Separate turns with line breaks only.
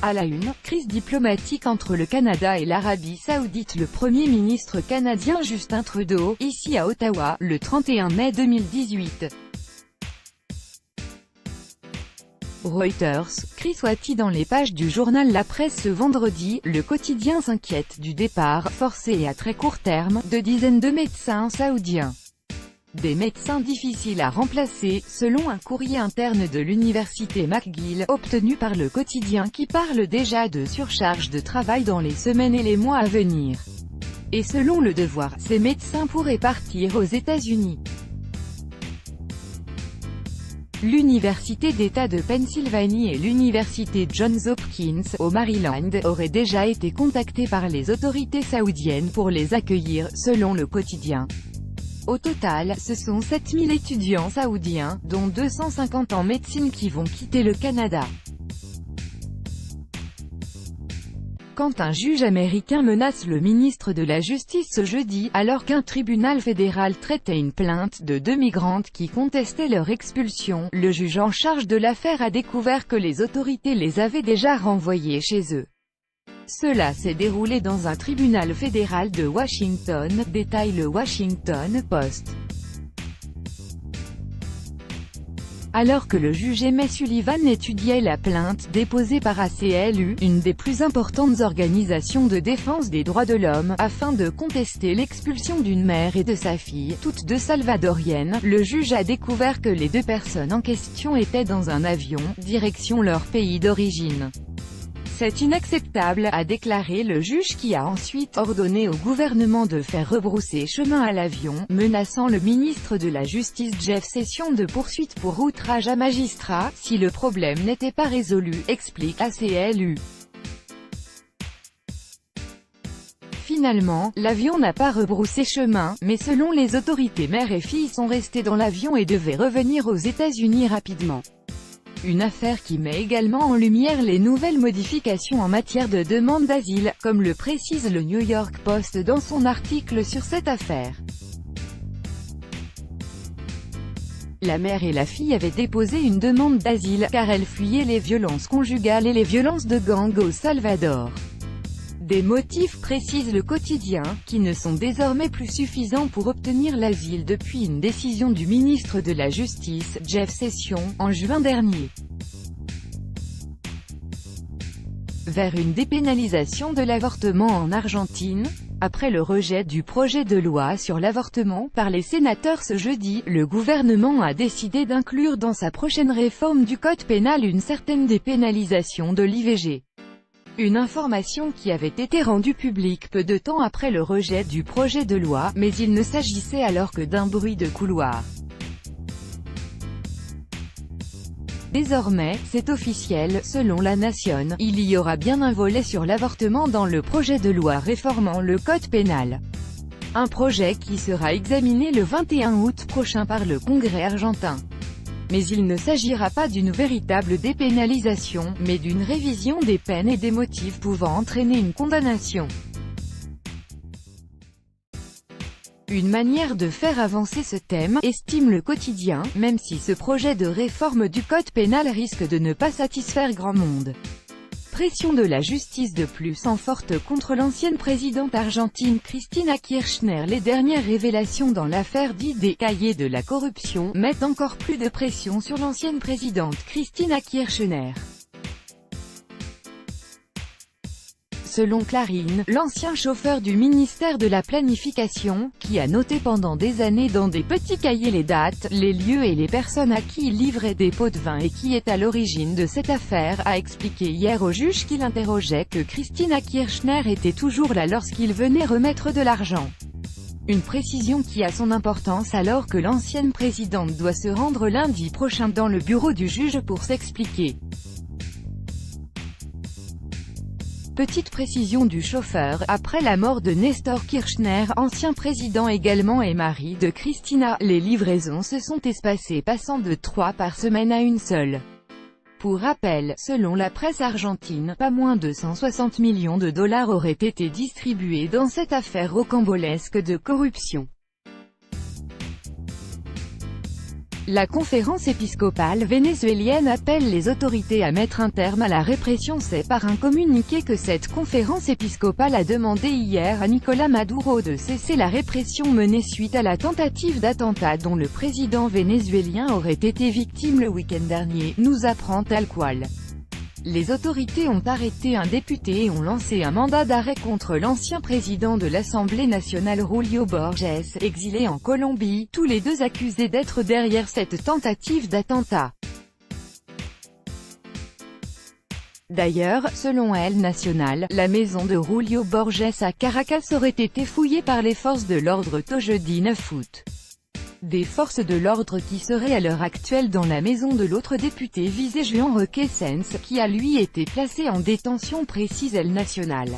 À la une, crise diplomatique entre le Canada et l'Arabie Saoudite. Le Premier ministre canadien Justin Trudeau, ici à Ottawa, le 31 mai 2018. Reuters, crie soit-il dans les pages du journal La Presse ce vendredi, le quotidien s'inquiète du départ, forcé et à très court terme, de dizaines de médecins saoudiens. Des médecins difficiles à remplacer, selon un courrier interne de l'université McGill, obtenu par le quotidien qui parle déjà de surcharge de travail dans les semaines et les mois à venir. Et selon Le Devoir, ces médecins pourraient partir aux États-Unis. L'Université d'État de Pennsylvanie et l'Université Johns Hopkins, au Maryland, auraient déjà été contactées par les autorités saoudiennes pour les accueillir, selon le quotidien. Au total, ce sont 7000 étudiants saoudiens, dont 250 en médecine qui vont quitter le Canada. Quand un juge américain menace le ministre de la Justice ce jeudi, alors qu'un tribunal fédéral traitait une plainte de 2 migrantes qui contestaient leur expulsion, le juge en charge de l'affaire a découvert que les autorités les avaient déjà renvoyés chez eux. Cela s'est déroulé dans un tribunal fédéral de Washington, détaille le Washington Post. Alors que le juge Amy Sullivan étudiait la plainte déposée par ACLU, une des plus importantes organisations de défense des droits de l'homme, afin de contester l'expulsion d'une mère et de sa fille, toutes deux salvadoriennes, le juge a découvert que les deux personnes en question étaient dans un avion, direction leur pays d'origine. C'est inacceptable, a déclaré le juge qui a ensuite ordonné au gouvernement de faire rebrousser chemin à l'avion, menaçant le ministre de la Justice Jeff Sessions de poursuites pour outrage à magistrat, si le problème n'était pas résolu, explique ACLU. Finalement, l'avion n'a pas rebroussé chemin, mais selon les autorités, mère et fille sont restés dans l'avion et devaient revenir aux États-Unis rapidement. Une affaire qui met également en lumière les nouvelles modifications en matière de demande d'asile, comme le précise le New York Post dans son article sur cette affaire. La mère et la fille avaient déposé une demande d'asile, car elles fuyaient les violences conjugales et les violences de gang au Salvador. Des motifs, précise le quotidien, qui ne sont désormais plus suffisants pour obtenir l'asile depuis une décision du ministre de la Justice, Jeff Sessions, en juin dernier. Vers une dépénalisation de l'avortement en Argentine. Après le rejet du projet de loi sur l'avortement par les sénateurs ce jeudi, le gouvernement a décidé d'inclure dans sa prochaine réforme du code pénal une certaine dépénalisation de l'IVG. Une information qui avait été rendue publique peu de temps après le rejet du projet de loi, mais il ne s'agissait alors que d'un bruit de couloir. Désormais, c'est officiel, selon La Nation, il y aura bien un volet sur l'avortement dans le projet de loi réformant le code pénal. Un projet qui sera examiné le 21 août prochain par le Congrès argentin. Mais il ne s'agira pas d'une véritable dépénalisation, mais d'une révision des peines et des motifs pouvant entraîner une condamnation. Une manière de faire avancer ce thème, estime le quotidien, même si ce projet de réforme du code pénal risque de ne pas satisfaire grand monde. Pression de la justice de plus en forte contre l'ancienne présidente argentine Cristina Kirchner. Les dernières révélations dans l'affaire dite des cahiers de la corruption mettent encore plus de pression sur l'ancienne présidente Cristina Kirchner. Selon Clarín, l'ancien chauffeur du ministère de la Planification, qui a noté pendant des années dans des petits cahiers les dates, les lieux et les personnes à qui il livrait des pots de vin et qui est à l'origine de cette affaire, a expliqué hier au juge qu'il interrogeait que Cristina Kirchner était toujours là lorsqu'il venait remettre de l'argent. Une précision qui a son importance alors que l'ancienne présidente doit se rendre lundi prochain dans le bureau du juge pour s'expliquer. Petite précision du chauffeur, après la mort de Néstor Kirchner, ancien président également et mari de Cristina, les livraisons se sont espacées passant de 3 par semaine à une seule. Pour rappel, selon la presse argentine, pas moins de 160 millions de dollars auraient été distribués dans cette affaire rocambolesque de corruption. La conférence épiscopale vénézuélienne appelle les autorités à mettre un terme à la répression. C'est par un communiqué que cette conférence épiscopale a demandé hier à Nicolás Maduro de cesser la répression menée suite à la tentative d'attentat dont le président vénézuélien aurait été victime le week-end dernier, nous apprend Tal Cual. Les autorités ont arrêté un député et ont lancé un mandat d'arrêt contre l'ancien président de l'Assemblée nationale Julio Borges, exilé en Colombie, tous les deux accusés d'être derrière cette tentative d'attentat. D'ailleurs, selon El Nacional, la maison de Julio Borges à Caracas aurait été fouillée par les forces de l'ordre tôt jeudi 9 août. Des forces de l'ordre qui seraient à l'heure actuelle dans la maison de l'autre député visé Juan Requesens, qui a lui été placé en détention, précise El Nacional.